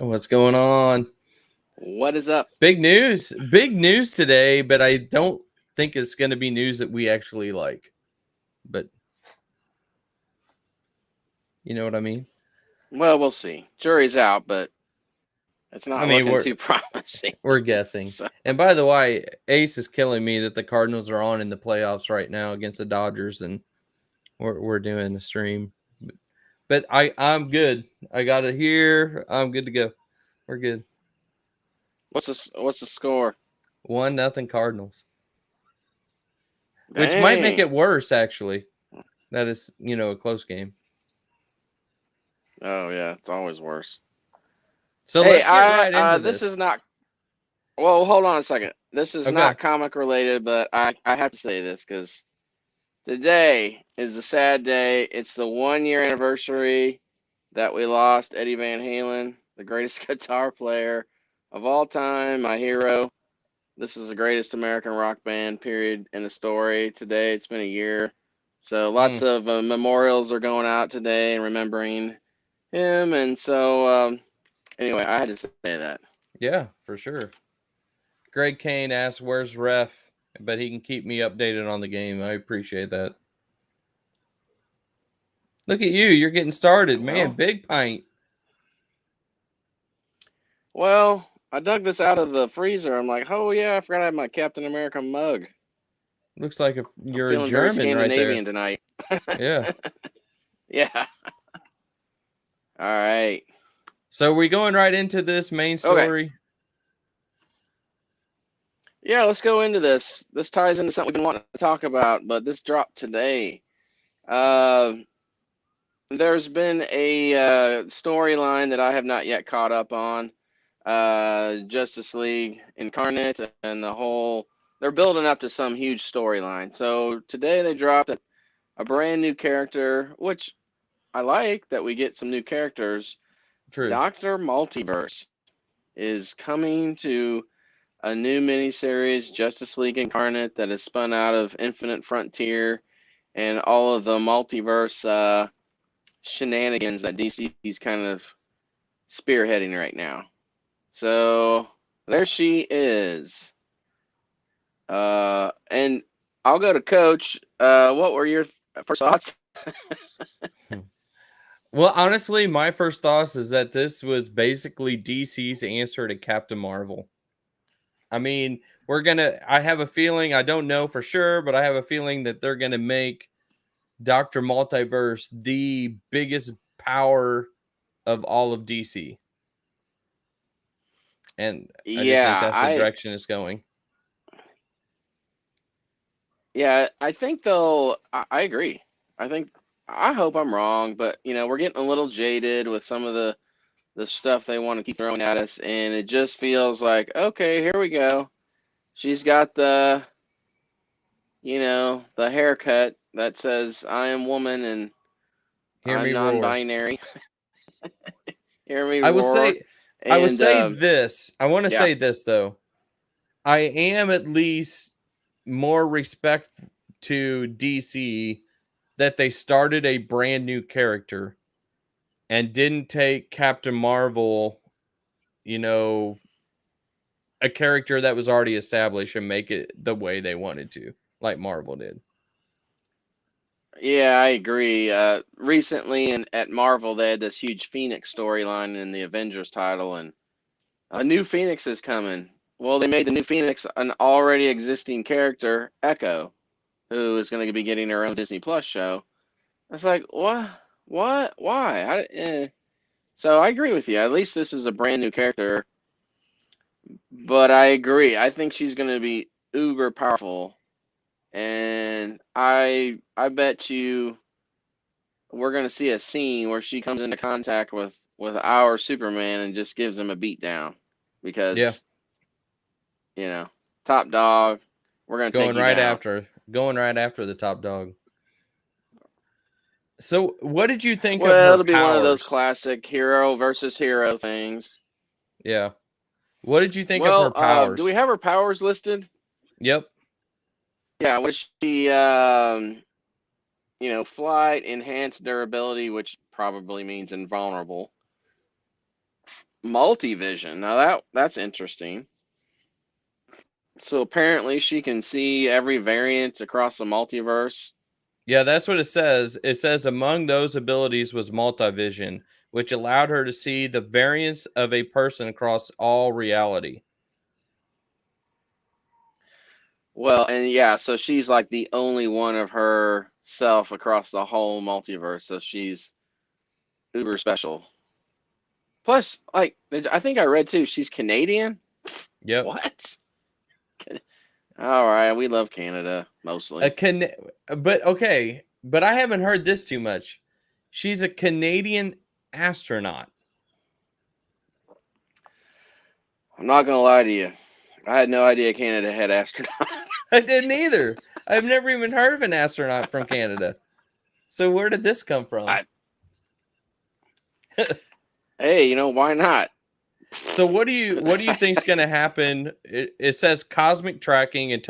What's going on? What is up? Big news. Big news today, but I don't think it's going to be news that we actually like. But you know what I mean? Well, we'll see. Jury's out, but it's I not mean, looking too promising. we're guessing. So, And by the way, Ace is killing me that the Cardinals are on in the playoffs right now against the Dodgers, and we're doing a stream. But I'm good. I got it here. I'm good to go. We're good. what's the score? 1-0 Cardinals, which might make Dang. it worse. Actually, that is a close game. Oh yeah, it's always worse. So Hey, let's get right I into this this. is not. Well, hold on a second. This is Okay. not comic related, but I have to say this because today is a sad day. It's the 1 year anniversary that we lost Eddie Van Halen, the greatest guitar player of all time, my hero. This is the greatest American rock band, period, in the story. Today, it's been a year. So lots Mm, of memorials are going out today and remembering him. And so, anyway, I had to say that. yeah, for sure. Greg Kane asks, "Where's ref?" But he can keep me updated on the game. I appreciate that. Look at you. You're getting started. Man, Well, big pint. well, I dug this out of the freezer. I'm like, oh, yeah, I forgot I had my Captain America mug. Looks like I'm you're a feeling very German right there. Scandinavian tonight. Yeah. Yeah. All right. So we going right into this main Okay. story? Yeah, let's go into this. This ties into something we've been wanting to talk about, but this dropped today. Uh, there's been a storyline that I have not yet caught up on. Justice League Incarnate and the whole. They're building up to some huge storyline. So today they dropped a brand new character, which I like that we get some new characters. True. Dr. Multiverse is coming to a new miniseries, Justice League Incarnate, that is spun out of Infinite Frontier and all of the multiverse shenanigans that DC's kind of spearheading right now. So there she is. And I'll go to Coach. What were your first thoughts? Well, honestly, my first thoughts is that this was basically DC's answer to Captain Marvel. I mean, I have a feeling, I don't know for sure, but I have a feeling that they're going to make Dr. Multiverse the biggest power of all of DC. And I just think Yeah, that's the direction it's going. I think they'll. I agree. I think I hope I'm wrong, but we're getting a little jaded with some of the stuff they want to keep throwing at us, and it just feels like, okay, here we go. She's got the haircut that says I am woman and Hear I'm me roar. non-binary. Hear me I will roar. say I will And say this. I want to yeah, say this though. I am at least more respect to DC that they started a brand new character and didn't take Captain Marvel, a character that was already established and make it the way they wanted to, like Marvel did. yeah, I agree. Recently, at Marvel, they had this huge Phoenix storyline in the Avengers title, and a new Phoenix is coming. Well, they made the new Phoenix an already existing character, Echo, who is going to be getting her own Disney Plus show. I was like, what? What? Why? So I agree with you. At least this is a brand new character, but I agree. I think she's going to be uber powerful, and I bet you we're going to see a scene where she comes into contact with our Superman and just gives him a beat down Yeah. because top dog, we're going to take Going you right down. after the top dog. So, what did you think of Well, her it'll be one of those powers? classic hero versus hero things. Yeah. What did you think of her Well, do we powers? have her powers listed? Yep. Yeah, what she flight, enhanced durability, which probably means invulnerable. multivision. Now that's interesting. So apparently she can see every variant across the multiverse. Yeah, that's what it says. It says among those abilities was multivision, which allowed her to see the variance of a person across all reality. Well, and yeah, so she's like the only one of herself across the whole multiverse. So she's uber special. Plus, like I think I read too, she's Canadian. Yep. What? All right, we love Canada mostly. But okay, but I haven't heard this too much. She's a Canadian astronaut. I'm not gonna lie to you. I had no idea Canada had astronauts. I didn't either. I've never even heard of an astronaut from Canada. So where did this come from? Hey, why not? So what do you think's going to happen? It says cosmic tracking and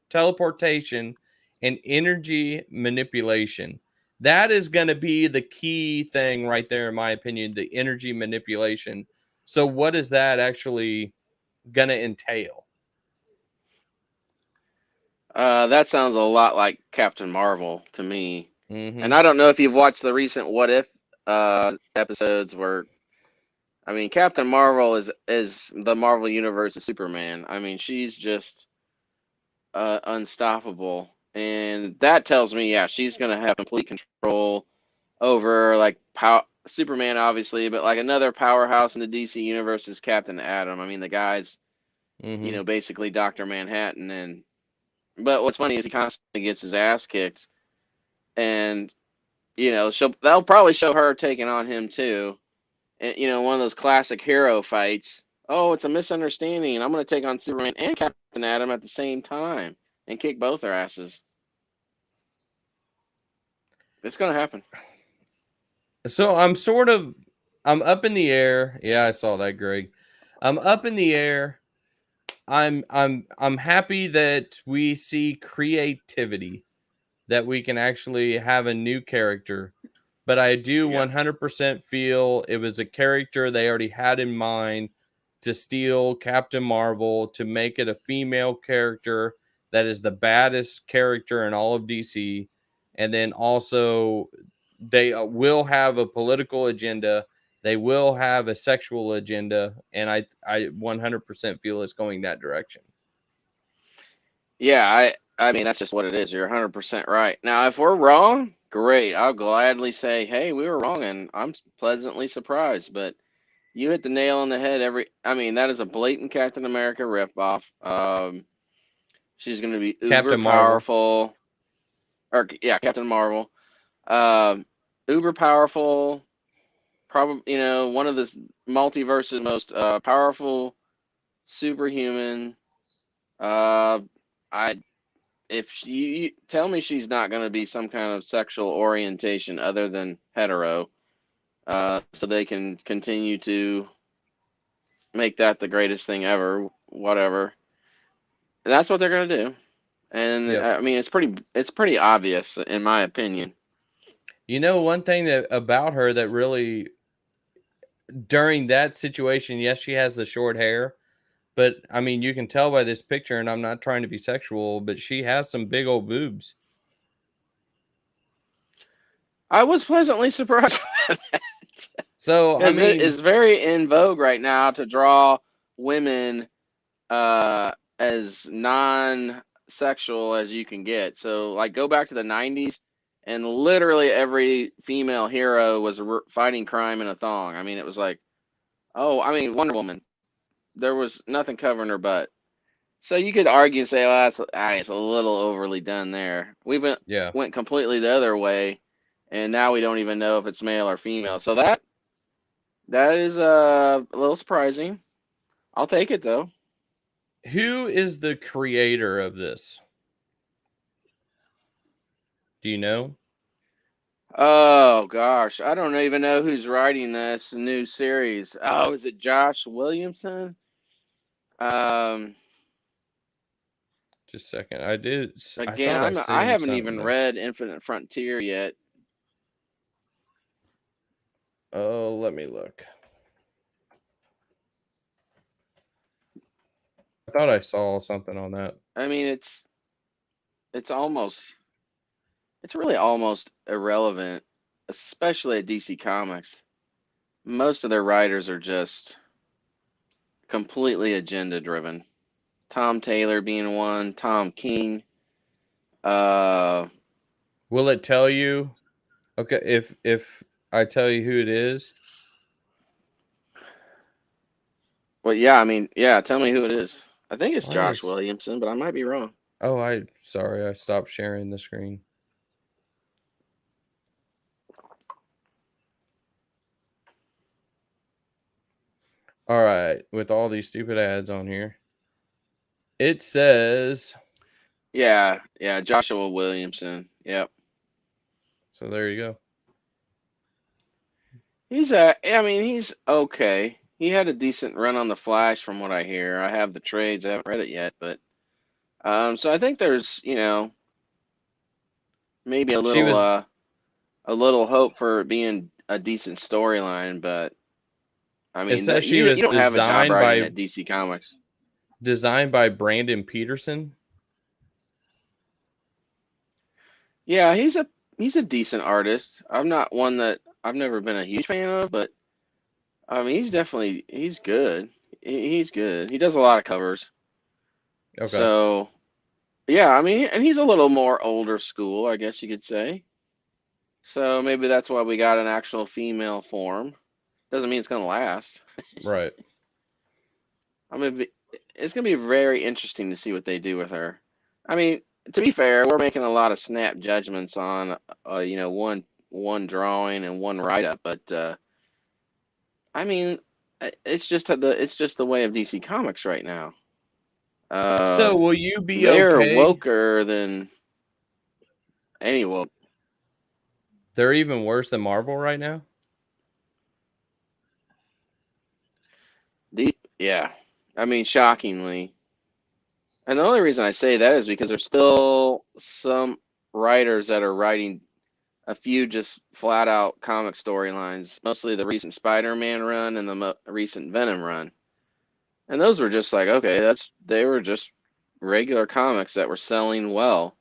teleportation and energy manipulation. That is going to be the key thing right there, in my opinion, the energy manipulation. So what is that actually going to entail? That sounds a lot like Captain Marvel to me. Mm-hmm. And I don't know if you've watched the recent What If episodes where, I mean, Captain Marvel is the Marvel Universe's Superman. I mean, she's just unstoppable, and that tells me, yeah, she's gonna have complete control over like Superman, obviously, but like another powerhouse in the DC universe is Captain Atom. I mean, the guy's basically Doctor Manhattan, and but what's funny is he constantly gets his ass kicked, and they'll probably show her taking on him too. And one of those classic hero fights. Oh, it's a misunderstanding. I'm going to take on Superman and Captain Atom at the same time and kick both their asses. It's going to happen. So I'm up in the air. Yeah, I saw that, Greg. I'm up in the air. I'm happy that we see creativity, that we can actually have a new character. But I do 100% feel it was a character they already had in mind to steal Captain Marvel, to make it a female character that is the baddest character in all of DC. And then also, they will have a political agenda. They will have a sexual agenda. And I 100% feel it's going that direction. Yeah, I mean, that's just what it is. You're 100% right. Now, if we're wrong, great. I'll gladly say, hey, we were wrong, and I'm pleasantly surprised. But you hit the nail on the head. I mean, that is a blatant Captain America ripoff. She's going to be uber powerful. Captain Marvel. Uber powerful. Probably, one of the multiverse's most powerful superhuman. If you tell me she's not going to be some kind of sexual orientation other than hetero, so they can continue to make that the greatest thing ever, whatever. And that's what they're going to do. And I mean, it's pretty obvious in my opinion. One thing about her that really, during that situation, yes, she has the short hair, but I mean, you can tell by this picture, and I'm not trying to be sexual, but she has some big old boobs. I was pleasantly surprised by that. So, I mean, it's very in vogue right now to draw women as non-sexual as you can get. So, like, go back to the 90s, and literally every female hero was fighting crime in a thong. I mean, it was like, Wonder Woman. There was nothing covering her butt. So you could argue and say, well, it's a little overly done there. We went completely the other way, and now we don't even know if it's male or female. So that is a little surprising. I'll take it, though. Who is the creator of this? Do you know? Oh, gosh. I don't even know who's writing this new series. Oh, is it Josh Williamson? Just a second. I did. Again, I haven't even read Infinite Frontier yet. Oh, let me look. I thought I saw something on that. I mean, it's really almost irrelevant, especially at DC Comics. Most of their writers are just completely agenda driven. Tom Taylor being one, Tom King. Uh, Will it tell you? Okay, if I tell you who it is, well, yeah, I mean, yeah. Tell me who it is. I think it's why Josh is? Williamson, but I might be wrong. Oh, sorry, I stopped sharing the screen. All right, with all these stupid ads on here, it says. Yeah, yeah, Joshua Williamson. Yep. So there you go. I mean, he's okay. He had a decent run on the Flash, from what I hear. I have the trades. I haven't read it yet, but so I think there's, maybe She was. a little hope for it being a decent storyline, but I It mean, says she you was don't have a job writing at DC Comics. designed by Brandon Peterson. Yeah, he's a decent artist. I'm not one that I've never been a huge fan of, but I mean, he's good. He's good. He does a lot of covers. Okay, So, yeah, I mean, and he's a little more older school, I guess you could say. So maybe that's why we got an actual female form. Doesn't mean it's gonna last. right. I mean, it's gonna be very interesting to see what they do with her. I mean, to be fair, we're making a lot of snap judgments on, one drawing and one write up, but I mean, it's just the way of DC Comics right now. So will you be They're okay? woker than any woke. They're even worse than Marvel right now. Yeah, I mean, shockingly. And the only reason I say that is because there's still some writers that are writing a few just flat out comic storylines, mostly the recent Spider-Man run and the recent Venom run. And those were just like, okay, they were just regular comics that were selling well.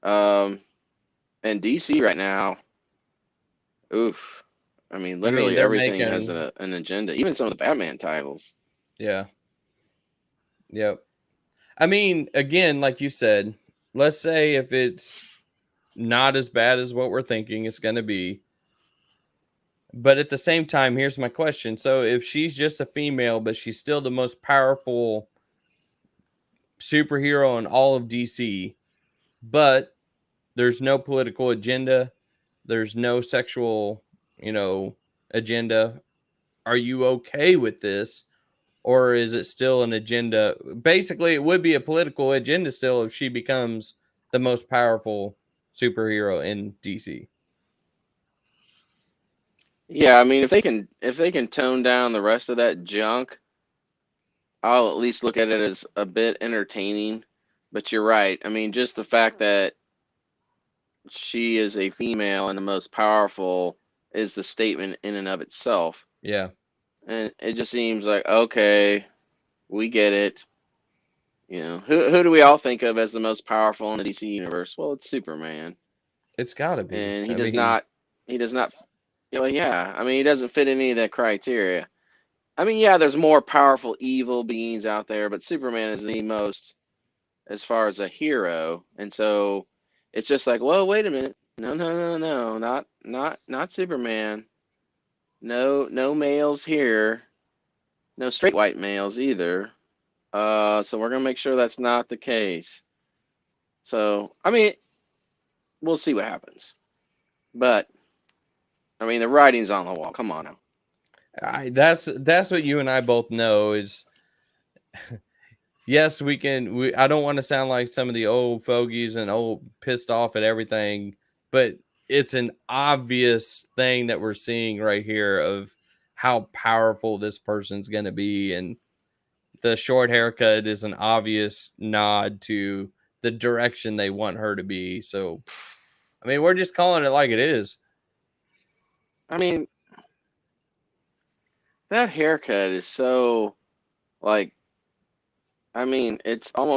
Um, and DC right now, oof. I mean, I mean, literally they're everything has making. an agenda, even some of the Batman titles. Yeah. Yep. I mean, again, like you said, let's say if it's not as bad as what we're thinking it's going to be. But at the same time, here's my question. So if she's just a female, but she's still the most powerful superhero in all of DC, but there's no political agenda, there's no sexual, agenda. Are you okay with this? Or is it still an agenda? Basically, it would be a political agenda still if she becomes the most powerful superhero in DC. Yeah, I mean, if they can tone down the rest of that junk, I'll at least look at it as a bit entertaining. But you're right. I mean, just the fact that she is a female and the most powerful is the statement in and of itself. Yeah. And it just seems like, okay, we get it. Who do we all think of as the most powerful in the DC universe? Well, it's Superman. It's got to be. And I mean, he does not, yeah, I mean, he doesn't fit any of that criteria. I mean, yeah, there's more powerful evil beings out there, but Superman is the most as far as a hero. And so it's just like, well, wait a minute. No, no, no, no, not Superman. No males here. No straight white males either. So we're gonna make sure that's not the case. So I mean, we'll see what happens. But I mean, the writing's on the wall. Come on now. that's what you and I both know is yes, I don't want to sound like some of the old fogies and old pissed off at everything, but it's an obvious thing that we're seeing right here of how powerful this person's going to be. And the short haircut is an obvious nod to the direction they want her to be. So, I mean, we're just calling it like it is. I mean, that haircut is so like I mean, it's not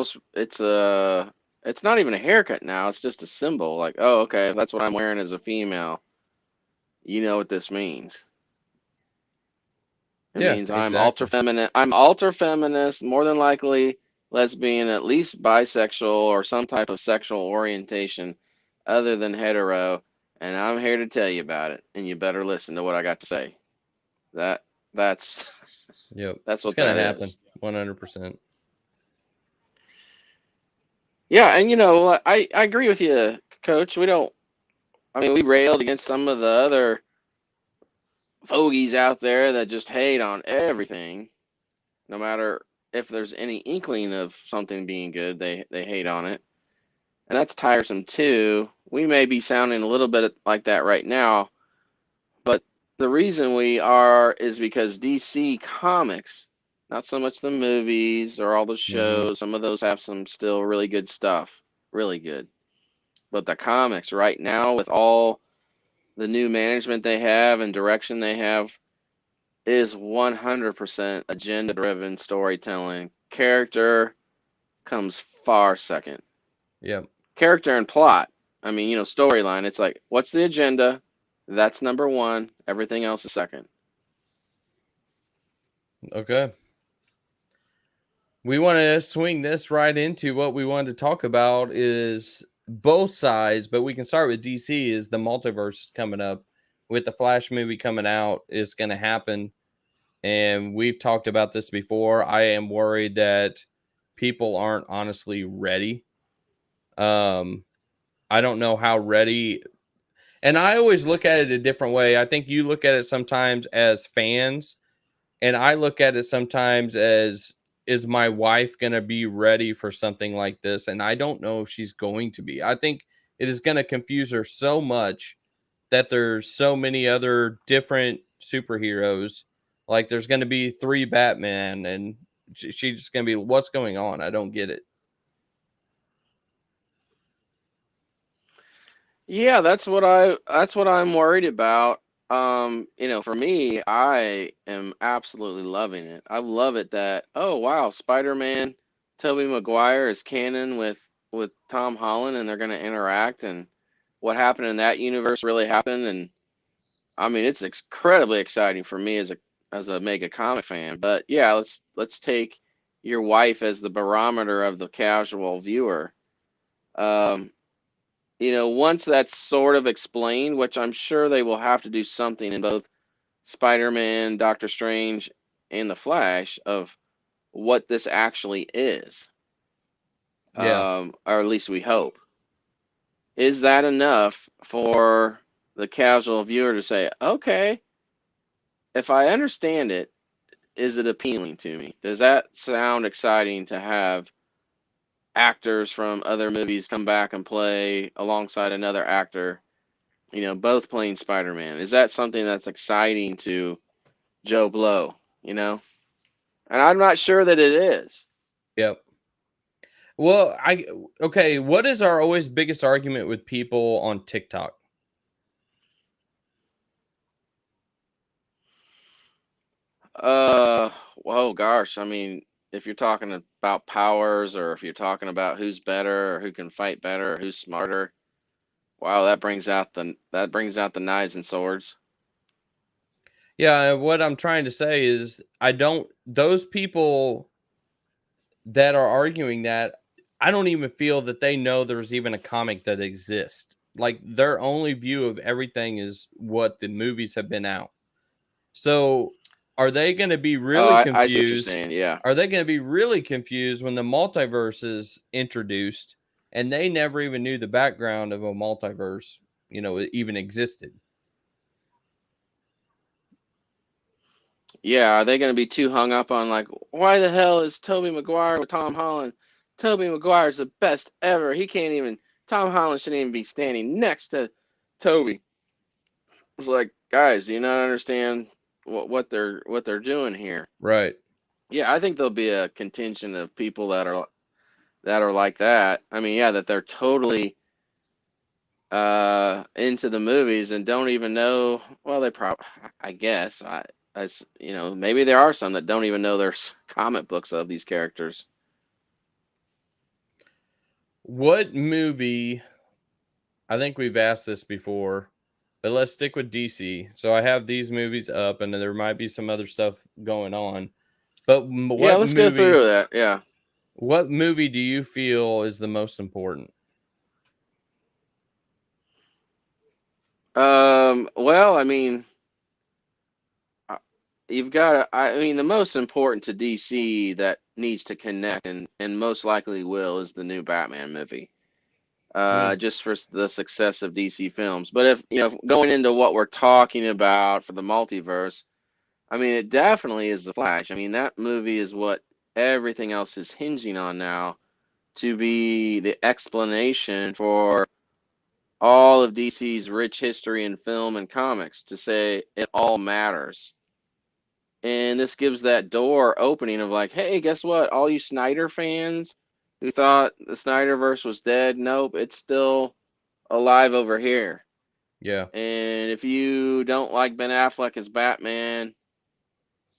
even a haircut now. It's just a symbol. Like, oh, okay, if that's what I'm wearing as a female. You know what this means. It Yeah, means I'm ultra exactly. feminine. I'm ultra feminist, more than likely lesbian, at least bisexual or some type of sexual orientation other than hetero, and I'm here to tell you about it. And you better listen to what I got to say. That that's Yep. that's It's what gonna that happen. is. 100%. Yeah, and I agree with you, Coach. We don't. I mean, we railed against some of the other fogies out there that just hate on everything, no matter if there's any inkling of something being good, they hate on it. And that's tiresome too. We may be sounding a little bit like that right now, but the reason we are is because DC Comics, not so much the movies or all the Hmm. shows, some of those have some still really good stuff, really good. But the comics right now, with all the new management they have and direction they have, is 100% agenda driven storytelling. Character comes far second. Yep. Character and plot. I mean, storyline. It's like, what's the agenda? That's number one. Everything else is second. Okay. We want to swing this right into what we wanted to talk about is both sides, but we can start with DC. Is the multiverse coming up with the Flash movie coming out is going to happen, and we've talked about this before. I am worried that people aren't honestly ready. um I don't know how ready, and I always look at it a different way. I think you look at it sometimes as fans, and I look at it sometimes as, is my wife going to be ready for something like this? And I don't know if she's going to be. I think it is going to confuse her so much that there's so many other different superheroes. Like there's going to be 3 Batman, and she's just going to be, what's going on? I don't get it. Yeah, that's what I'm worried about. For me, I am absolutely loving it. I love it that, oh wow, Spider-Man, Tobey Maguire is canon with Tom Holland, and they're going to interact, and what happened in that universe really happened. And I mean, it's incredibly exciting for me as a mega comic fan. But yeah, let's take your wife as the barometer of the casual viewer. Um, once that's sort of explained, which I'm sure they will have to do something in both Spider-Man, Doctor Strange, and the Flash of what this actually is, Yeah. or at least we hope. Is that enough for the casual viewer to say, okay, if I understand it, is it appealing to me? Does that sound exciting to have actors from other movies come back and play alongside another actor, both playing Spider-Man? Is that something that's exciting to Joe Blow, you know? And I'm not sure that it is. Yep. Well, okay, what is our always biggest argument with people on TikTok? Well, gosh, I mean, if you're talking about powers or if you're talking about who's better or who can fight better or who's smarter, wow, that brings out the knives and swords. Yeah, what I'm trying to say is I don't, those people that are arguing that, I don't even feel that they know there's even a comic that exists. Like their only view of everything is what the movies have been out. So are they going to be Oh, really I see what you're confused? saying. Yeah. Are they going to be really confused when the multiverse is introduced and they never even knew the background of a multiverse, even existed? Yeah, are they going to be too hung up on like, why the hell is Toby Maguire with Tom Holland? Toby Maguire's the best ever. He can't even. Tom Holland shouldn't even be standing next to Toby. It's like, guys, do you not understand what they're doing here? Right. Yeah, I think there'll be a contingent of people that are like that. I mean, yeah, that they're totally into the movies and don't even know. Well, they probably, I guess, maybe there are some that don't even know there's comic books of these characters. What movie? I think we've asked this before, but let's stick with DC. So I have these movies up, and there might be some other stuff going on. But Yeah, what let's go movie? through that. Yeah. What movie do you feel is the most important? Well, I mean, uh, you've got. I mean, the most important to DC that needs to connect and most likely will is the new Batman movie. Hmm. Just for the success of DC films. But if going into what we're talking about for the multiverse, I mean, it definitely is the Flash. I mean, that movie is what everything else is hinging on now to be the explanation for all of DC's rich history in film and comics, to say it all matters. And this gives that door opening of like, hey, guess what? All you Snyder fans who thought the Snyderverse was dead, nope, it's still alive over here. Yeah. And if you don't like Ben Affleck as Batman,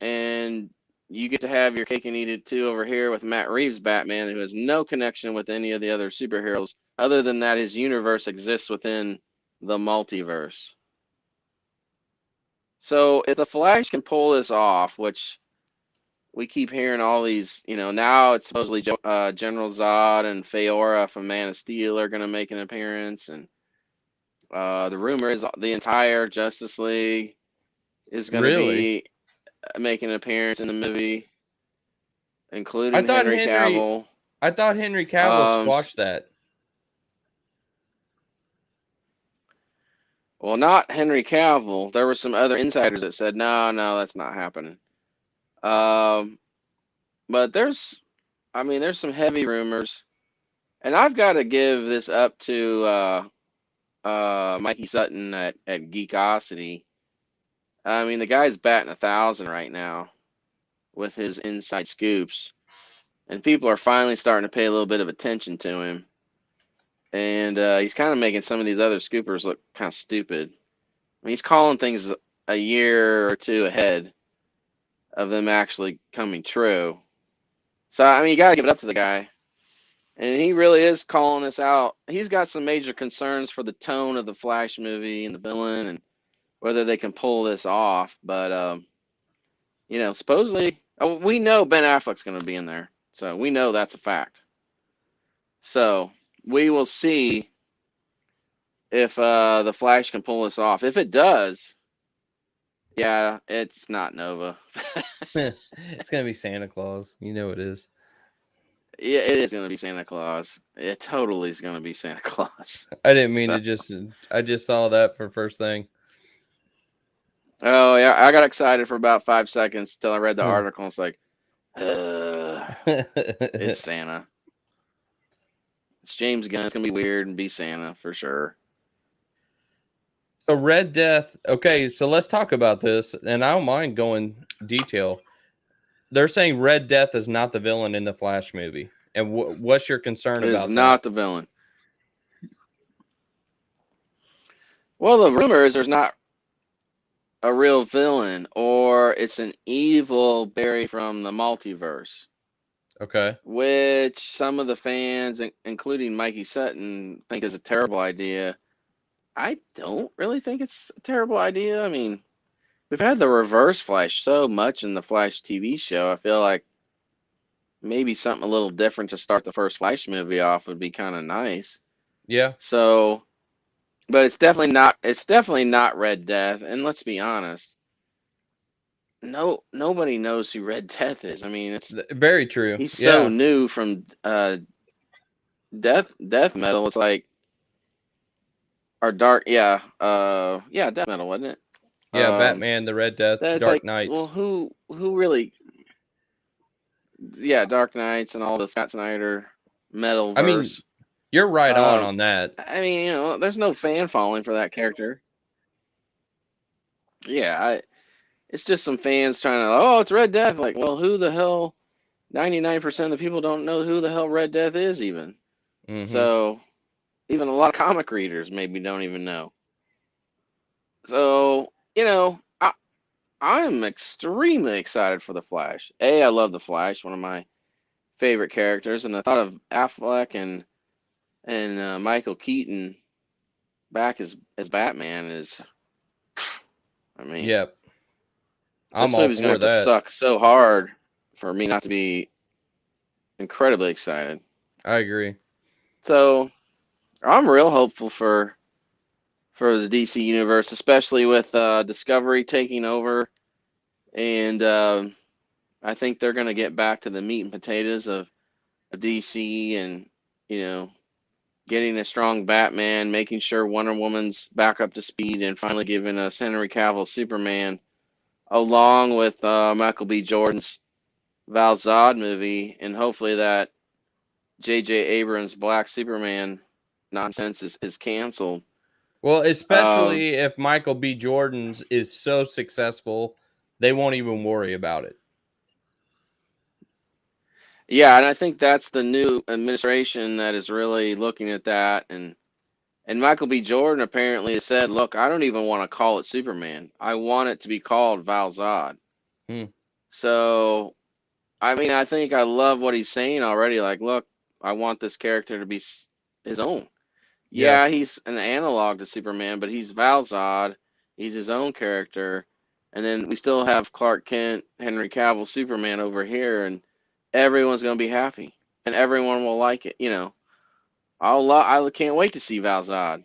and you get to have your cake and eat it too over here with Matt Reeves' Batman, who has no connection with any of the other superheroes, other than that his universe exists within the multiverse. So if the Flash can pull this off, which we keep hearing all these, now it's supposedly General Zod and Feora from Man of Steel are going to make an appearance, and the rumor is the entire Justice League is going to Really? be making an appearance in the movie, I including thought Henry Henry. Cavill. I thought Henry Cavill Um, squashed that. well, not Henry Cavill. There were some other insiders that said, no, no, that's not happening. Um, but there's some heavy rumors, and I've got to give this up to Mikey Sutton at Geekosity. I mean, the guy's batting 1,000 right now with his inside scoops, and people are finally starting to pay a little bit of attention to him. And he's kind of making some of these other scoopers look kind of stupid. I mean, he's calling things a year or two ahead of them actually coming true. So, I mean, you got to give it up to the guy. And he really is calling this out. He's got some major concerns for the tone of the Flash movie and the villain and whether they can pull this off. But, supposedly, we know Ben Affleck's going to be in there. So we know that's a fact. So we will see if the Flash can pull this off. If it does, yeah, it's not Nova. It's gonna be Santa Claus. You know it is. Yeah, it is going to be Santa Claus. It totally is going to be Santa Claus. I didn't mean So, to just. I just saw that for first thing. oh yeah, I got excited for about 5 seconds till I read the article. It's like, it's Santa. It's James Gunn. It's gonna be weird and be Santa for sure. So Red Death. Okay, so let's talk about this, and I don't mind going detail. They're saying Red Death is not the villain in the Flash movie, and what's your concern It is about that? not the villain. Well, the rumor is there's not a real villain, or it's an evil Barry from the multiverse, Okay. which some of the fans, including Mikey Sutton, think is a terrible idea. I don't really think it's a terrible idea. I mean, we've had the Reverse Flash so much in the Flash TV show. I feel like maybe something a little different to start the first Flash movie off would be kind of nice. Yeah. So, but it's definitely not. It's definitely not Red Death. And let's be honest, nobody knows who Red Death is. I mean, Very true. he's so Yeah. new from death metal. It's like or dark. Yeah, death metal, wasn't it? Yeah. Batman, the Red Death, That's Dark like, well, Knights. who really? Yeah, Dark Knights and all the Scott Snyder metal I mean, verse. you're right on that. I mean, there's no fan following for that character. Yeah, it's just some fans trying to, oh, it's Red Death. Like, well, who the hell? 99% of the people don't know who the hell Red Death is even. Mm-hmm. So, even a lot of comic readers maybe don't even know. So, I'm extremely excited for the Flash. I love the Flash, one of my favorite characters, and the thought of Affleck and And Michael Keaton back as Batman is, I mean, Yep. I'm this all movie's gonna for have to that. suck so hard for me not to be incredibly excited. I agree. So I'm real hopeful for the DC universe, especially with Discovery taking over, and I think they're gonna get back to the meat and potatoes of DC, and you know, getting a strong Batman, making sure Wonder Woman's back up to speed, and finally giving us Henry Cavill Superman, along with Michael B. Jordan's Val Zod movie, and hopefully that J.J. Abrams' Black Superman nonsense is canceled. Well, Um, especially if Michael B. Jordan's is so successful, they won't even worry about it. yeah, and I think that's the new administration that is really looking at that, and Michael B. Jordan apparently has said, "Look, I don't even want to call it Superman. I want it to be called Val Zod." Hmm. So, I mean, I think I love what he's saying already. Like, look, I want this character to be his own. Yeah. Yeah, he's an analog to Superman, but he's Val Zod. He's his own character. And then we still have Clark Kent, Henry Cavill, Superman over here, and everyone's gonna be happy, and everyone will like it. You know, I can't wait to see Val Zod.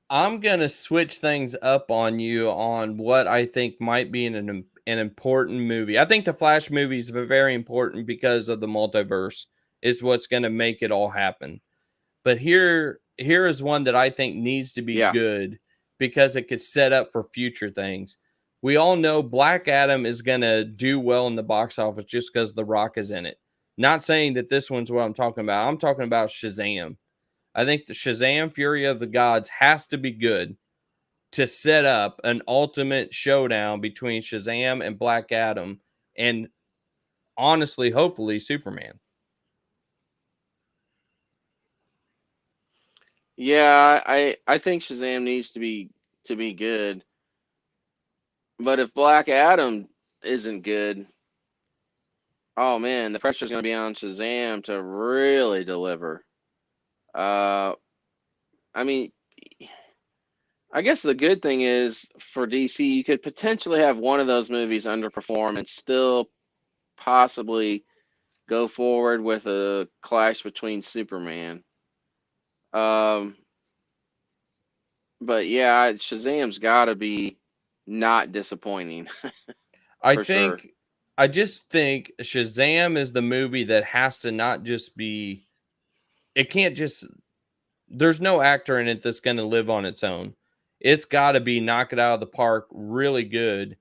I'm going to switch things up on you on what I think might be an important movie. I think the Flash movie is very important because of the multiverse is what's going to make it all happen. But here is one that I think needs to be Yeah, good because it could set up for future things. We all know Black Adam is going to do well in the box office just because The Rock is in it. Not saying that this one's what I'm talking about. I'm talking about Shazam. I think the Shazam Fury of the Gods has to be good to set up an ultimate showdown between Shazam and Black Adam and honestly, hopefully, Superman. yeah. I think Shazam needs to be good, but if Black Adam isn't good, oh man, the pressure's gonna be on Shazam to really deliver. Uh, I mean, I guess the good thing is for DC, you could potentially have one of those movies underperform and still possibly go forward with a clash between Superman. Um, but yeah, Shazam's got to be not disappointing I for sure. think I just think Shazam is the movie that has to not just be it can't just there's no actor in it that's going to live on its own. It's got to be knock it out of the park really good.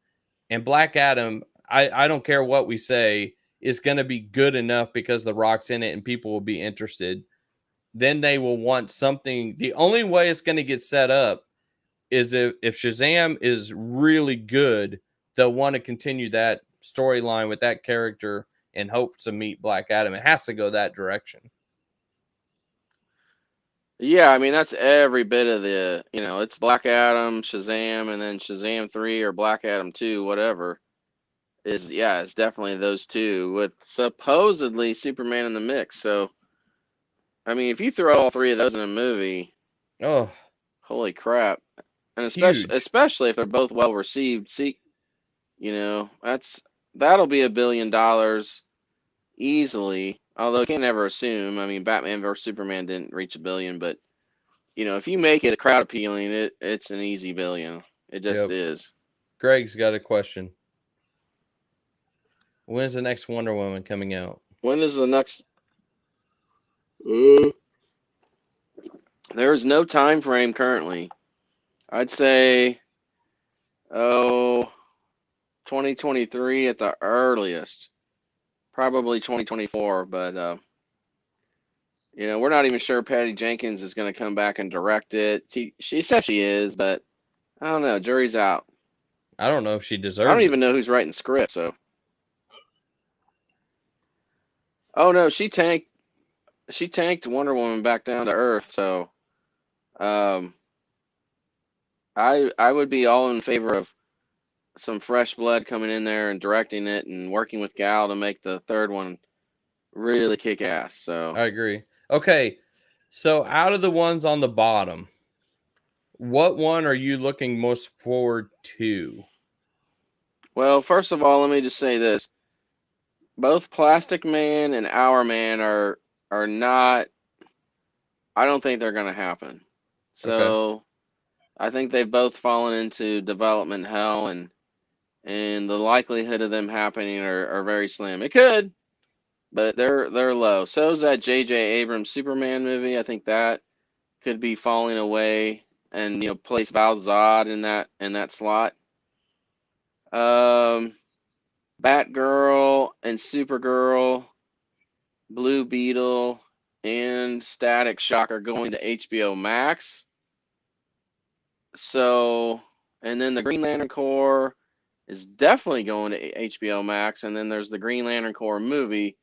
And Black Adam, I don't care what we say, is going to be good enough because The Rock's in it and people will be interested. Then they will want something. The only way it's going to get set up is if Shazam is really good, they'll want to continue that storyline with that character and hope to meet Black Adam. It has to go that direction. Yeah, I mean that's every bit of it's Black Adam, Shazam, and then Shazam 3 or Black Adam 2, whatever. Yeah, it's definitely those two with supposedly Superman in the mix. So, I mean, if you throw all three of those in a movie, Oh, holy crap. And huge. especially if they're both well received, see, that'll be $1 billion easily. Although you can't never assume. I mean, Batman vs Superman didn't reach 1 billion, but if you make it crowd appealing, it's an easy billion. It just Yep. is. Greg's got a question. When's the next Wonder Woman coming out? When is the next? Uh, there is no time frame currently. I'd say, oh, 2023 at the earliest. Probably 2024, but we're not even sure Patty Jenkins is going to come back and direct it. She says she is, but I don't know. Jury's out. I don't know if she I don't deserves it. even know who's writing script. So, oh no, she tanked Wonder Woman back down to Earth. So, um, I would be all in favor of some fresh blood coming in there and directing it and working with Gal to make the third one really kick ass. So, I agree. Okay, so out of the ones on the bottom, what one are you looking most forward to? Well, first of all, let me just say this: both Plastic Man and Our Man are not. I don't think they're going to happen. Okay. So I think they've both fallen into development hell, and the likelihood of them happening are very slim. It could, but they're low. So is that J.J. Abrams Superman movie. I think that could be falling away, and place Val Zod in that slot. Um, Batgirl and Supergirl, Blue Beetle, and Static Shock are going to HBO Max. So, and then the Green Lantern Corps is definitely going to HBO Max, and then there's the Green Lantern Corps movie,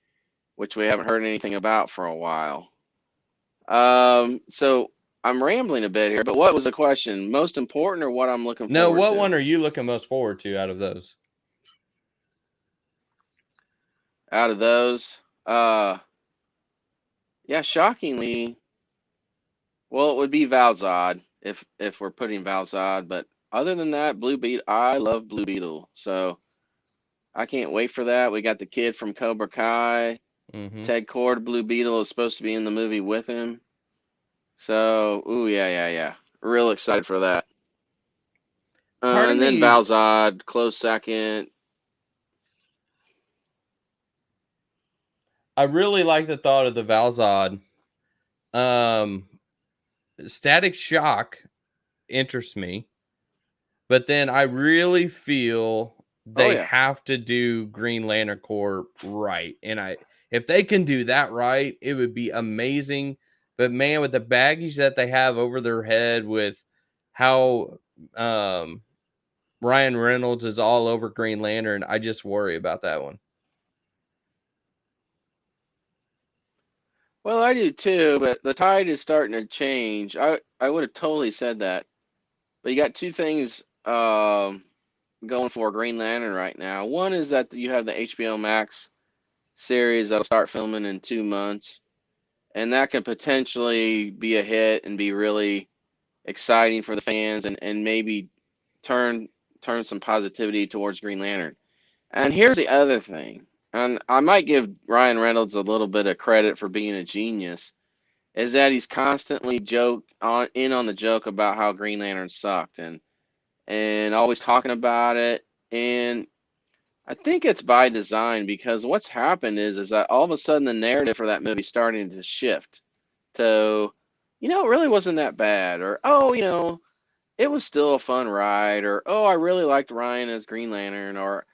which we haven't heard anything about for a while. So I'm rambling a bit here, but what was the question? Most important, or what I'm looking No, forward what to? one are you looking most forward to out of those? Out of those, yeah, shockingly, well, it would be Valzod if we're putting Valzod, but other than that, Blue Beetle, I love Blue Beetle, so I can't wait for that. We got the kid from Cobra Kai. Mm-hmm. Ted Cord, Blue Beetle, is supposed to be in the movie with him. So, ooh, yeah, yeah, yeah. Real excited for that. Part of And then me, Valzod, close second. I really like the thought of the Valzod. Um, Static Shock interests me, but then I really feel Oh, they yeah. have to do Green Lantern Corps right, and if they can do that right, it would be amazing. But man, with the baggage that they have over their head, with how um Ryan Reynolds is all over Green Lantern, I just worry about that one. Well, I do too, but the tide is starting to change. I would have totally said that. But you got two things going for Green Lantern right now. One is that you have the HBO Max series that'll start filming in 2 months, and that could potentially be a hit and be really exciting for the fans, and maybe turn turn some positivity towards Green Lantern. And here's the other thing, and I might give Ryan Reynolds a little bit of credit for being a genius, is that he's constantly on the joke about how Green Lantern sucked, and always talking about it. And I think it's by design, because what's happened is that all of a sudden the narrative for that movie starting to shift to, it really wasn't that bad, or oh, it was still a fun ride, or oh, I really liked Ryan as Green Lantern, or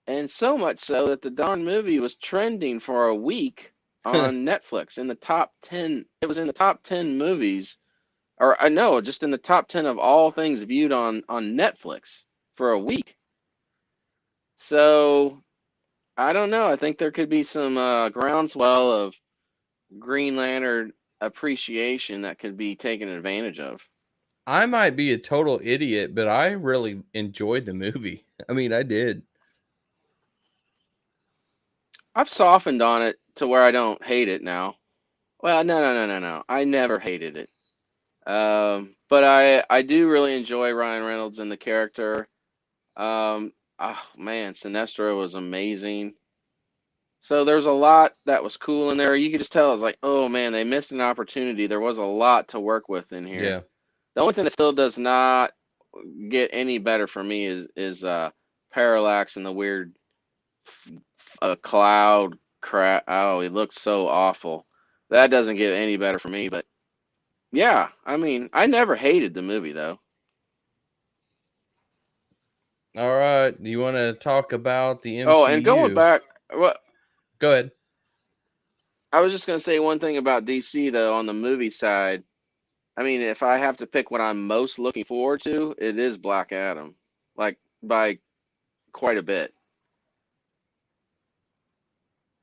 and so much so that the darn movie was trending for a week on Netflix in the top 10. It was in the top 10 movies, or I know, just in the top 10 of all things viewed on Netflix for a week. So I don't know. I think there could be some groundswell of Green Lantern appreciation that could be taken advantage of. I might be a total idiot, but I really enjoyed the movie. I mean, I did. I've softened on it to where I don't hate it now. Well, no, no, no, no, no. I never hated it. But I do really enjoy Ryan Reynolds and the character. Oh man, Sinestro was amazing. So there's a lot that was cool in there. You could just tell, it's like, oh man, they missed an opportunity. There was a lot to work with in here. Yeah. The only thing that still does not get any better for me is Parallax and the weird cloud crap. Oh, he looked so awful. That doesn't get any better for me. But yeah, I mean, I never hated the movie though. All right. Do you want to talk about the Oh, and going MCU? back, well, Go ahead. I was just gonna say one thing about DC though on the movie side. I mean, if I have to pick what I'm most looking forward to, it is Black Adam, like by quite a bit.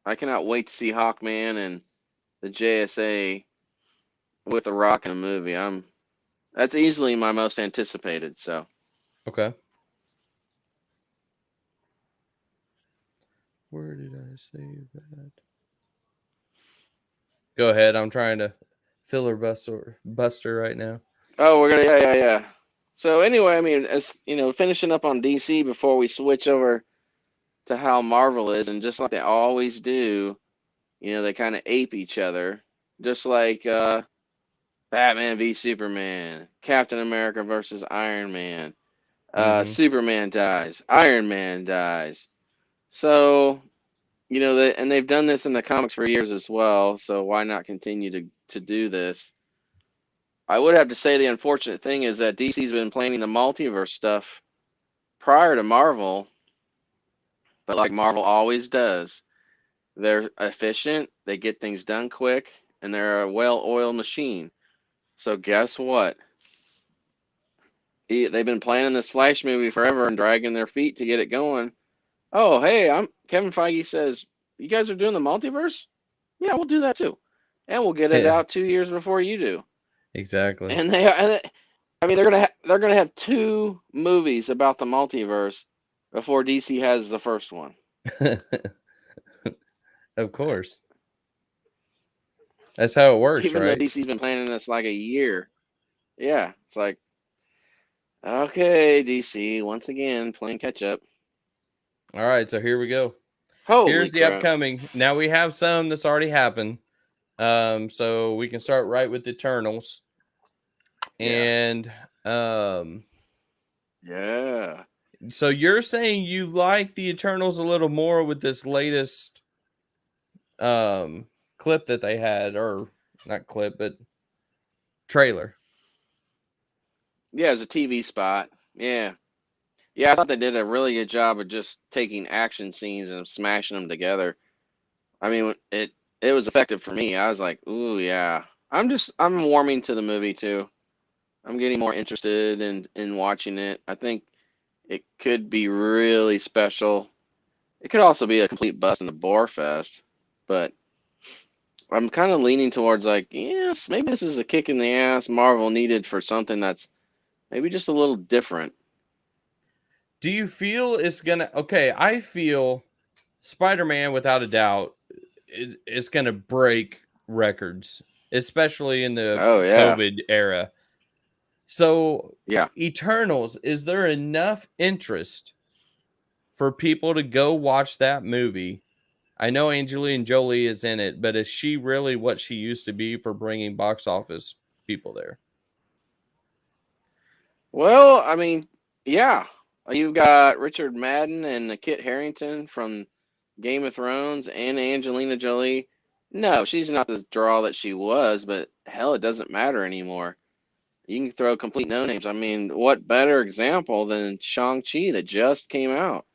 I cannot wait to see Hawkman and the JSA with The Rock in a movie. That's easily my most anticipated. So, Okay. Where did I save that? Go ahead. I'm trying to filibuster right now. Oh, we're gonna yeah. So anyway, I mean, as you know, finishing up on DC before we switch over to how Marvel is, and just like they always do, you know, they kind of ape each other, just like Batman v Superman, Captain America versus Iron Man. Mm-hmm. Superman dies, Iron Man dies. So you know, and they've done this in the comics for years as well. So why not continue to do this? I would have to say the unfortunate thing is that DC's been planning the multiverse stuff prior to Marvel, but like Marvel always does, they're efficient, they get things done quick, and they're a well-oiled machine. So guess what? They've been planning this Flash movie forever and dragging their feet to get it going. Oh, hey, I'm Kevin Feige says, you guys are doing the multiverse? Yeah, we'll do that too. And we'll get it Yeah, out 2 years before you do. exactly. And I mean, they're gonna have two movies about the multiverse before DC has the first one. Of course. That's how it works, Even though right? DC's been planning this like a year. Yeah, it's like, okay, DC, once again, playing catch up. All right, so here we go. Holy Here's the crap. upcoming. Now we have some that's already happened. So we can start right with Eternals. Yeah. And um Yeah. so you're saying you like the Eternals a little more with this latest clip that they had, or not clip, but trailer. Yeah, it's a TV spot. Yeah. Yeah, I thought they did a really good job of just taking action scenes and smashing them together. I mean, it was effective for me. I was like, ooh, yeah. I'm warming to the movie too. I'm getting more interested in watching it. I think it could be really special. It could also be a complete bust and a bore fest, but I'm kind of leaning towards like, yes, maybe this is a kick in the ass Marvel needed for something that's maybe just a little different. Do you feel it's gonna okay, I feel Spider-Man without a doubt is gonna break records, especially in the Oh yeah, COVID era. So yeah. Eternals, is there enough interest for people to go watch that movie? I know Angelina Jolie is in it, but is she really what she used to be for bringing box office people there? Well, I mean, yeah. You've got Richard Madden and Kit Harington from Game of Thrones and Angelina Jolie. No, she's not the draw that she was, but hell, it doesn't matter anymore. You can throw complete no names. I mean, what better example than Shang-Chi that just came out?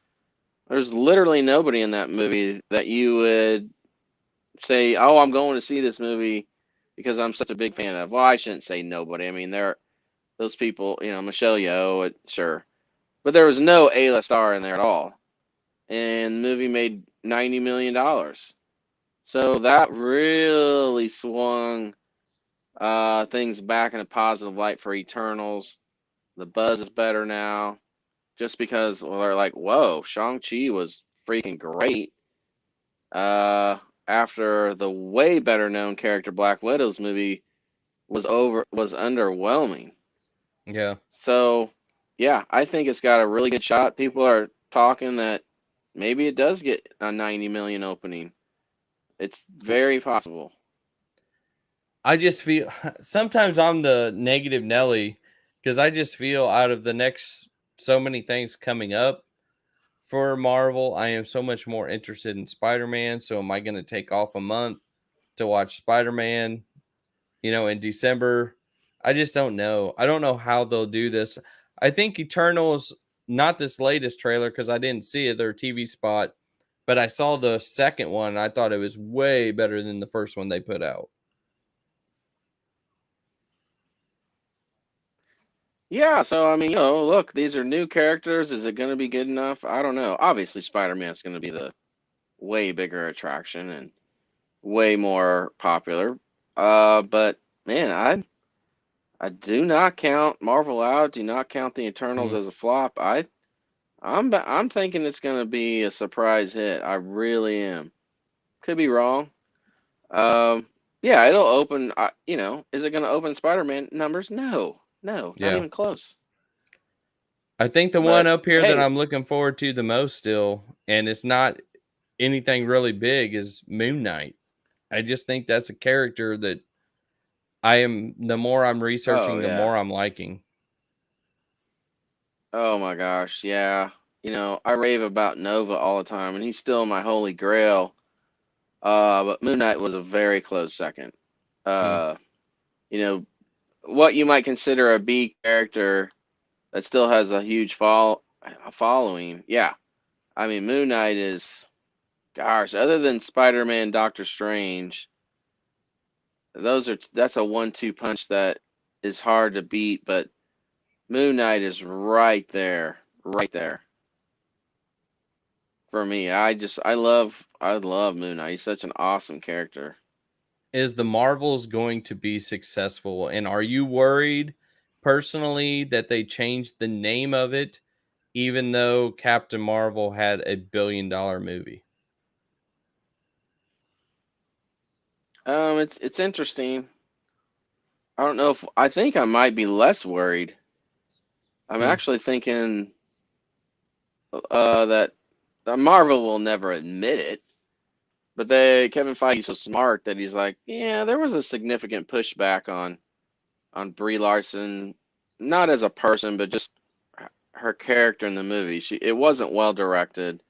There's literally nobody in that movie that you would say, "Oh, I'm going to see this movie because I'm such a big fan of." Well, I shouldn't say nobody. I mean, there are those people, you know, Michelle Yeoh, sure, but there was no A-list star in there at all, and the movie made $90 million. So that really swung things back in a positive light for Eternals. The buzz is better now, just because well, they're like, "Whoa, Shang-Chi was freaking great." Uh, After the way better known character Black Widow's movie was underwhelming. Yeah. So yeah, I think it's got a really good shot. People are talking that maybe it does get a 90 million opening. It's very possible. I just feel sometimes I'm the negative Nelly because I just feel out of the next so many things coming up for Marvel, I am so much more interested in Spider-Man. So am I going to take off a month to watch Spider-Man, in December? I just don't know. I don't know how they'll do this. I think Eternals, not this latest trailer because I didn't see it, their TV spot, but I saw the second one and I thought it was way better than the first one they put out. Yeah, so I mean, you know, look, these are new characters. Is it going to be good enough? I don't know. Obviously, Spider-Man's going to be the way bigger attraction and way more popular. But man, I do not count Marvel out. Do not count the Eternals Mm. as a flop. I'm thinking it's going to be a surprise hit. I really am. Could be wrong. Um, Yeah, it'll open. Is it going to open Spider-Man numbers? No, not Yeah. even close. I think the one But up here that hey, I'm looking forward to the most still, and it's not anything really big, is Moon Knight. I just think that's a character that the more I'm oh researching, the yeah, more I'm liking. oh my gosh, yeah. I rave about Nova all the time, and he's still my holy grail. But Moon Knight was a very close second. Hmm. Uh, you know, what you might consider a B character that still has a huge following. Yeah, I mean Moon Knight is, gosh, other than Spider-Man, Doctor Strange, that's a one-two punch that is hard to beat. But Moon Knight is right there for me. I love Moon Knight. He's such an awesome character. Is the Marvels going to be successful? And are you worried personally that they changed the name of it, even though Captain Marvel had $1 billion movie? It's interesting. I don't know if I think I might be less worried. I'm Hmm. actually thinking that Marvel will never admit it, but Kevin Feige's so smart that he's like, yeah, there was a significant pushback on Brie Larson, not as a person, but just her character in the movie. It wasn't well directed.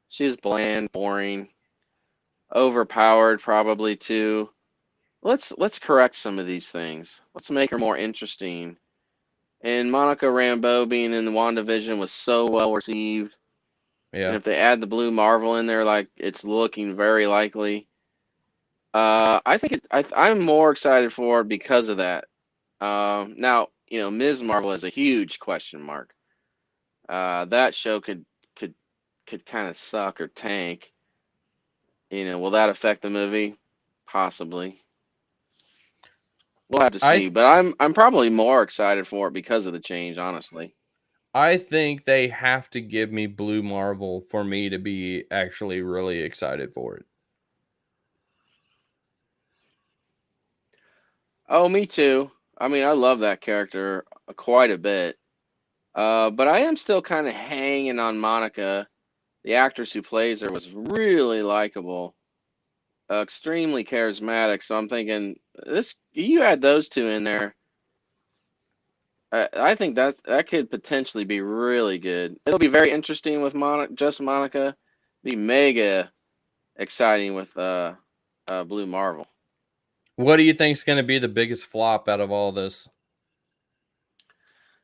She's bland, boring, overpowered, probably too. Let's correct some of these things. Let's make her more interesting. And Monica Rambeau being in the WandaVision was so well received. And Yeah. if they add the Blue Marvel in there, like it's looking very likely, I think I'm more excited for it because of that. Now, Ms. Marvel is a huge question mark. That show could could kind of suck or tank. Will that affect the movie? Possibly. We'll have to I see. th- But I'm probably more excited for it because of the change, honestly. I think they have to give me Blue Marvel for me to be actually really excited for it. Oh, me too. I mean, I love that character quite a bit. But I am still kind of hanging on Monica. The actress who plays her was really likable, extremely charismatic. So I'm thinking this. You add those two in there, I think that could potentially be really good. It'll be very interesting with just Monica. Be mega exciting with Blue Marvel. What do you think is going to be the biggest flop out of all this?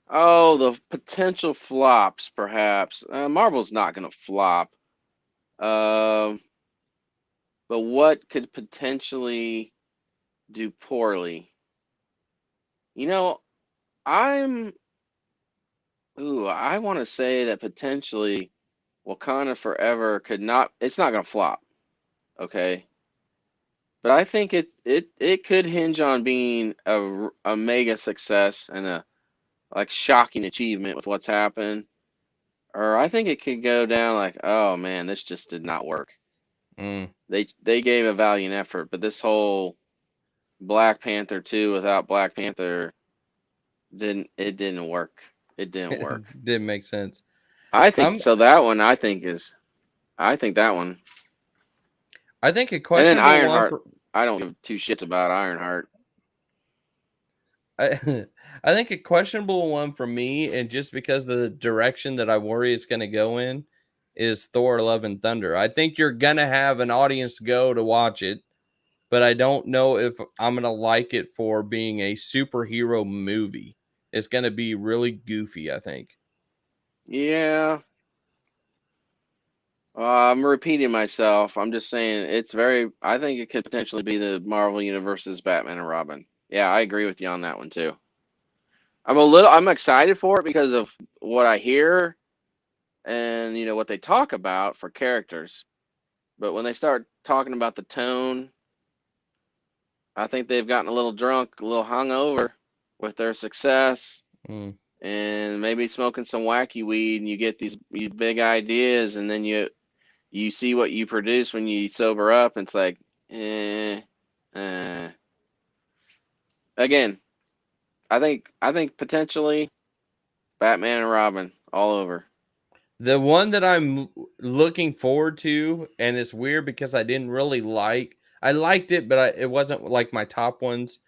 Oh, the potential flops, perhaps. Marvel's not going to flop. Um, but what could potentially do poorly? You know, I'm. Ooh, I want to say that potentially Wakanda Forever could not. It's not going to flop. Okay. But I think it could hinge on being a mega success and a like shocking achievement with what's happened, or I think it could go down like, oh man, this just did not work. Mm. They gave a valiant effort, but this whole Black Panther 2 without Black Panther didn't work. It didn't work. Didn't make sense. I think I'm so. That one I think that one, I think a and then questionable one Ironheart. for I don't give two shits about Ironheart. I, I think a questionable one for me, and just because of the direction that I worry it's going to go in, is Thor: Love and Thunder. I think you're going to have an audience go to watch it, but I don't know if I'm going to like it for being a superhero movie. It's going to be really goofy, I think. Yeah, I'm repeating myself. I'm just saying it's very. I think it could potentially be the Marvel Universe's Batman and Robin. Yeah, I agree with you on that one too. I'm excited for it because of what I hear and what they talk about for characters. But when they start talking about the tone, I think they've gotten a little drunk, a little hungover with their success, Mm. and maybe smoking some wacky weed, and you get these big ideas, and then you see what you produce when you sober up, and it's like, eh, Uh, again, I think potentially Batman and Robin all over. The one that I'm looking forward to, and it's weird because I didn't really I liked it, but it wasn't like my top ones.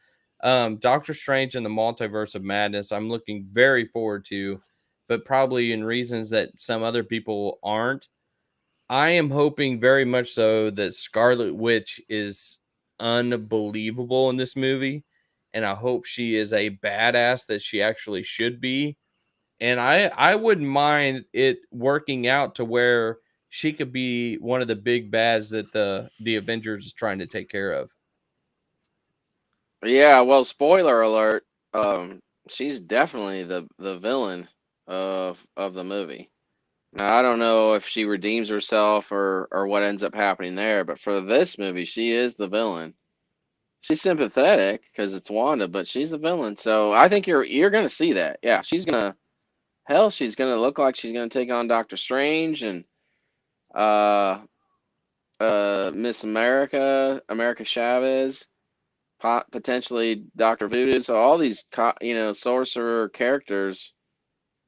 Doctor Strange and the Multiverse of Madness, I'm looking very forward to, but probably in reasons that some other people aren't. I am hoping very much so that Scarlet Witch is unbelievable in this movie, and I hope she is a badass that she actually should be. And I wouldn't mind it working out to where she could be one of the big bads that the Avengers is trying to take care of. Yeah, well, spoiler alert. She's definitely the villain of the movie. Now, I don't know if she redeems herself or what ends up happening there, but for this movie, she is the villain. She's sympathetic because it's Wanda, but she's the villain. So I think you're gonna see that. Yeah, she's gonna look like she's gonna take on Doctor Strange and uh Miss America, America Chavez, potentially Doctor Voodoo. So all these sorcerer characters,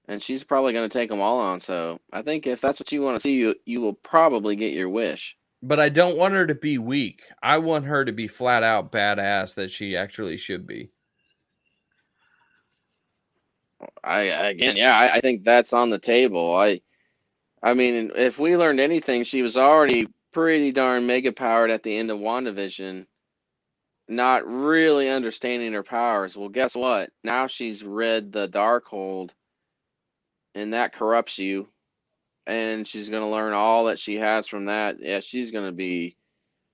and she's probably gonna take them all on. So I think if that's what you want to see, you will probably get your wish. But I don't want her to be weak. I want her to be flat out badass that she actually should be. I think that's on the table. I mean, if we learned anything, she was already pretty darn mega powered at the end of WandaVision, not really understanding her powers. Well, guess what? Now she's read the Darkhold, and that corrupts you, and she's going to learn all that she has from that. Yeah, she's going to be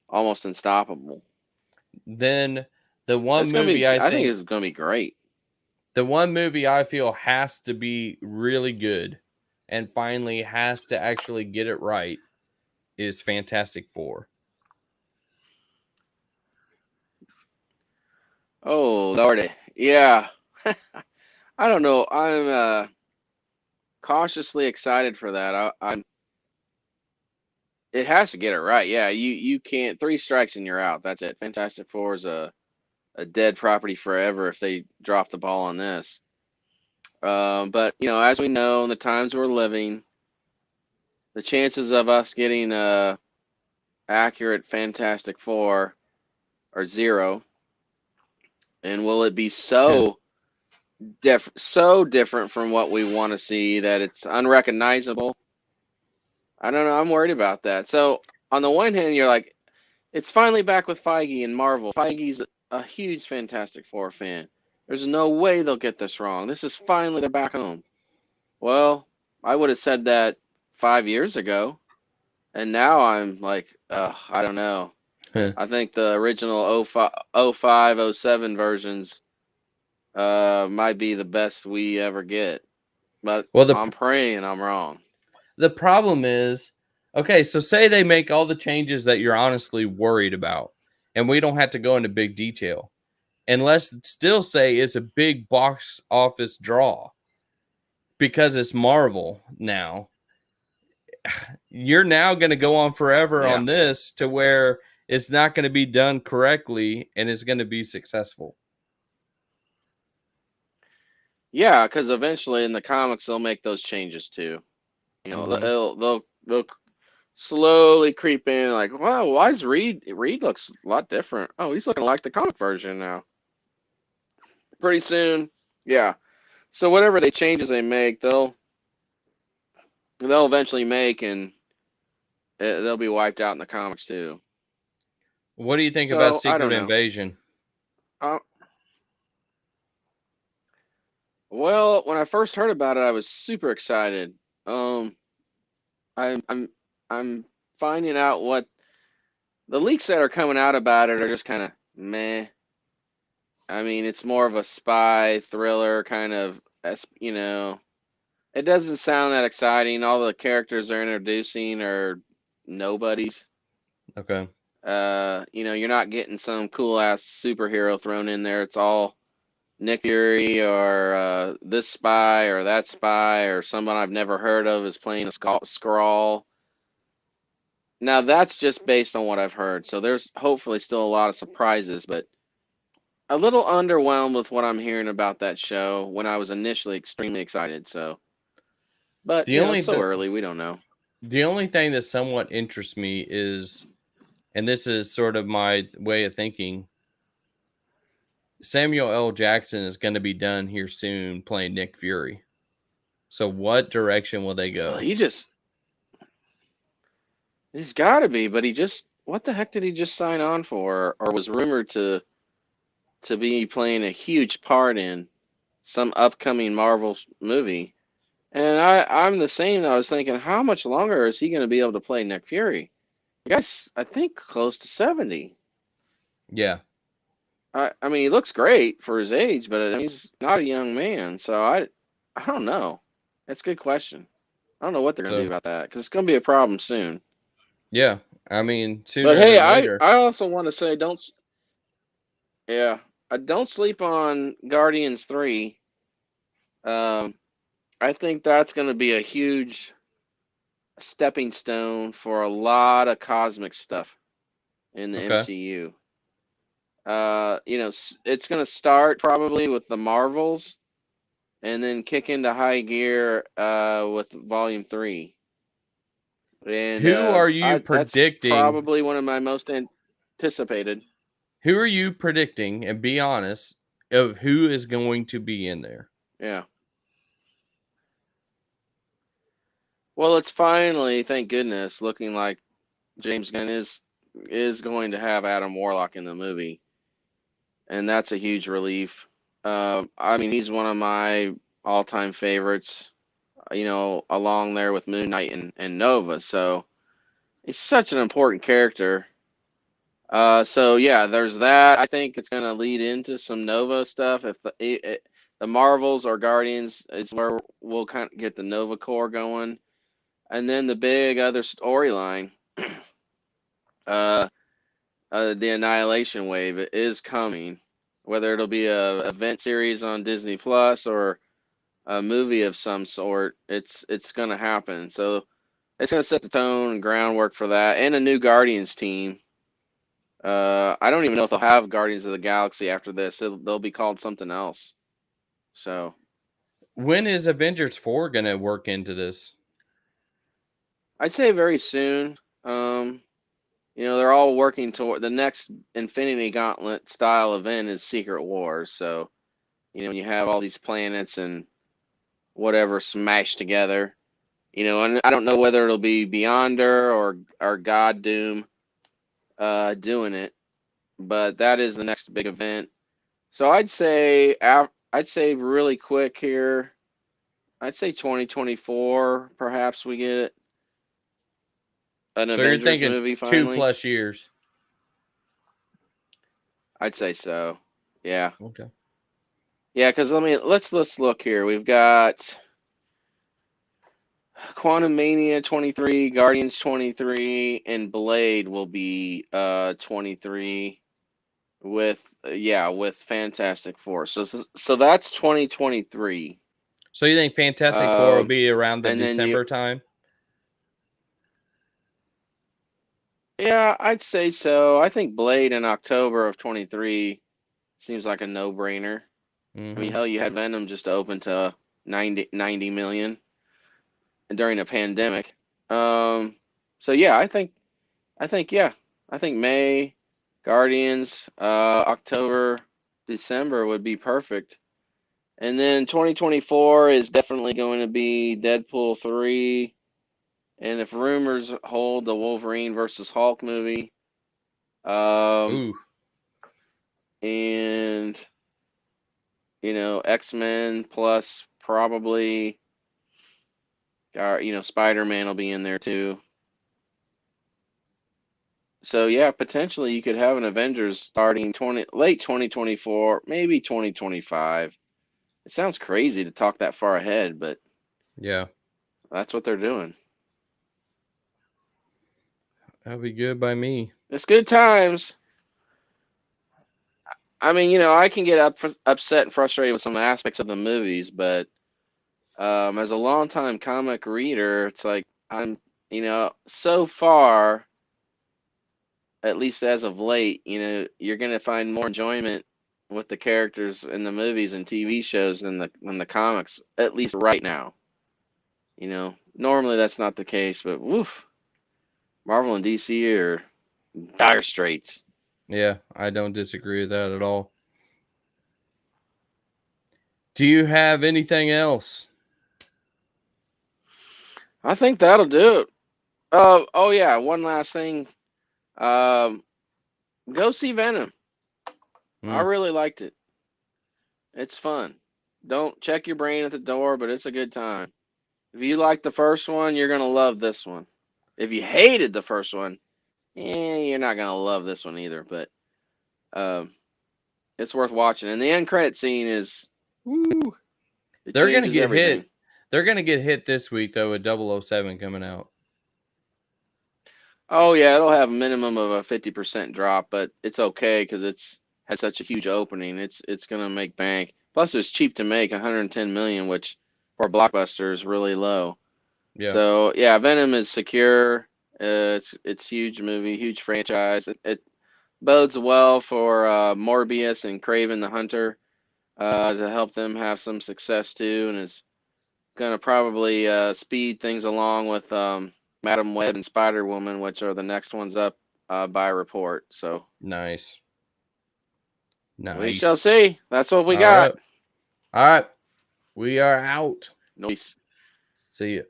almost unstoppable. Then the one It's going to movie be, I think it's going to be great. the one movie I feel has to be really good and finally has to actually get it right is Fantastic Four. Oh, Lordy. Yeah. I don't know. I'm cautiously excited for that. I'm It has to get it right. Yeah, you can't, three strikes and you're out. That's it. Fantastic Four is a dead property forever if they drop the ball on this. But as we know, in the times we're living, the chances of us getting a accurate Fantastic Four are zero. And will it be so different from what we want to see that it's unrecognizable? I don't know. I'm worried about that. So on the one hand, you're like, it's finally back with Feige and Marvel. Feige's a huge Fantastic Four fan. There's no way they'll get this wrong. This is finally the back home. Well, I would have said that 5 years ago, and now I'm like, I don't know. I think the original 05, 07 versions might be the best we ever get. But Well, I'm praying I'm wrong. the problem is, okay, so say they make all the changes that you're honestly worried about, and we don't have to go into big detail. And let's still say it's a big box office draw because it's Marvel now. You're now going to go on forever Yeah. on this to where it's not going to be done correctly and it's going to be successful. Yeah, because eventually in the comics they'll make those changes too. They'll slowly creep in like, wow, why is Reed looks a lot different. Oh, he's looking like the comic version now. Pretty soon, yeah. So whatever they changes they make, they'll eventually make, and they'll be wiped out in the comics too. What do you think about So I Secret don't know. Invasion? Well, when I first heard about it, I was super excited. Um, I'm finding out what the leaks that are coming out about it are just kind of meh. I mean, it's more of a spy thriller kind of, it doesn't sound that exciting. All the characters they're introducing are nobodies. Okay. You're not getting some cool ass superhero thrown in there. It's all Nick Fury or this spy or that spy or someone I've never heard of is playing a Skrull. Now that's just based on what I've heard. So there's hopefully still a lot of surprises, but a little underwhelmed with what I'm hearing about that show when I was initially extremely excited. So, but The it's only so th- early, we don't know. the only thing that somewhat interests me is, and this is sort of my way of thinking, Samuel L. Jackson is going to be done here soon playing Nick Fury. So what direction will they Well, go? he's got to be, but what the heck did he just sign on for, or was rumored to be playing a huge part in some upcoming Marvel movie? And I'm the same. I was thinking, how much longer is he going to be able to play Nick Fury? The guy's, I think, close to 70. Yeah. I mean, he looks great for his age, but I mean, he's not a young man. So I don't know. That's a good question. I don't know what they're going to do So about that because it's going to be a problem soon. yeah, I mean But sooner hey, than I, later. I also want to say, yeah, I don't sleep on Guardians 3. Um, I think that's going to be a huge stepping stone for a lot of cosmic stuff in the Okay. MCU. It's going to start probably with the Marvels and then kick into high gear with Volume 3. And Who are you that's predicting? probably one of my most anticipated. Who are you predicting, and be honest, of who is going to be in there? Yeah. Well, it's finally, thank goodness, looking like James Gunn is going to have Adam Warlock in the movie, and that's a huge relief. I mean, he's one of my all-time favorites. Along there with Moon Knight and Nova. So he's such an important character. So yeah, there's that. I think it's going to lead into some Nova stuff. If the Marvels or Guardians is where we'll kind of get the Nova Corps going, and then the big other storyline, uh, the Annihilation Wave is coming. Whether it'll be a event series on Disney Plus or a movie of some sort, it's going to happen. So it's going to set the tone and groundwork for that, and a new Guardians team. I don't even know if they'll have Guardians of the Galaxy after this. They'll be called something else. So When is Avengers 4 going to work into this? I'd say very soon. They're all working toward the next Infinity Gauntlet style event is Secret Wars. So, when you have all these planets and whatever smashed together, and I don't know whether it'll be Beyonder or God Doom doing it, but that is the next big event. So I'd say really quick here. I'd say 2024. Perhaps we get an So you're Avengers thinking movie two finally. plus years. I'd say so. Yeah, Okay. yeah. Because let's look here. We've got Quantum Mania 23, Guardians 23, and Blade will be 23 with Fantastic Four. So that's 2023. So you think Fantastic Four will Um, be around the and then you December time? Yeah, I'd say so. I think Blade in October of 23 seems like a no-brainer. I mean, Mm-hmm. hell, you had Venom just open to 90 million during a pandemic. Um, so yeah, yeah, I think May, Guardians, October, December would be perfect. And then 2024 is definitely going to be Deadpool 3. And if rumors hold, the Wolverine versus Hulk movie. Um, Ooh. and X-Men plus probably Spider-Man will be in there too. So yeah, potentially you could have an Avengers starting late 2024, maybe 2025. It sounds crazy to talk that far ahead, but Yeah. that's what they're doing. That'll be good by me. It's good times. I mean, I can get upset and frustrated with some aspects of the movies, but as a longtime comic reader, it's like so far, at least as of late, you're gonna find more enjoyment with the characters in the movies and TV shows than the comics, at least right now. Normally that's not the case, but woof, Marvel and DC are dire straits. Yeah, I don't disagree with that at all. Do you have anything else? I think that'll do it. Oh yeah, one last thing. Um, Go see Venom. I really liked it. It's fun. Don't check your brain at the door, but it's a good time. If you like the first one, you're gonna love this one. If you hated the first one, you're not gonna love this one either. But um, it's worth watching. And the end credit scene is, woo, They're gonna get everything. hit. They're gonna get hit this week though with 007 coming out. Oh yeah, it'll have a minimum of a 50% drop, but it's okay because it's had such a huge opening. It's gonna make bank. Plus, it's cheap to make, 110 million, which for a blockbuster is really low. Yeah. So yeah, Venom is secure. It's huge movie, huge franchise. It bodes well for Morbius and Craven the Hunter to help them have some success too, and is gonna probably speed things along with Madam Web and Spider Woman, which are the next ones up by report. So nice. We shall see. That's what we got. All right. We are out. Nice. See you.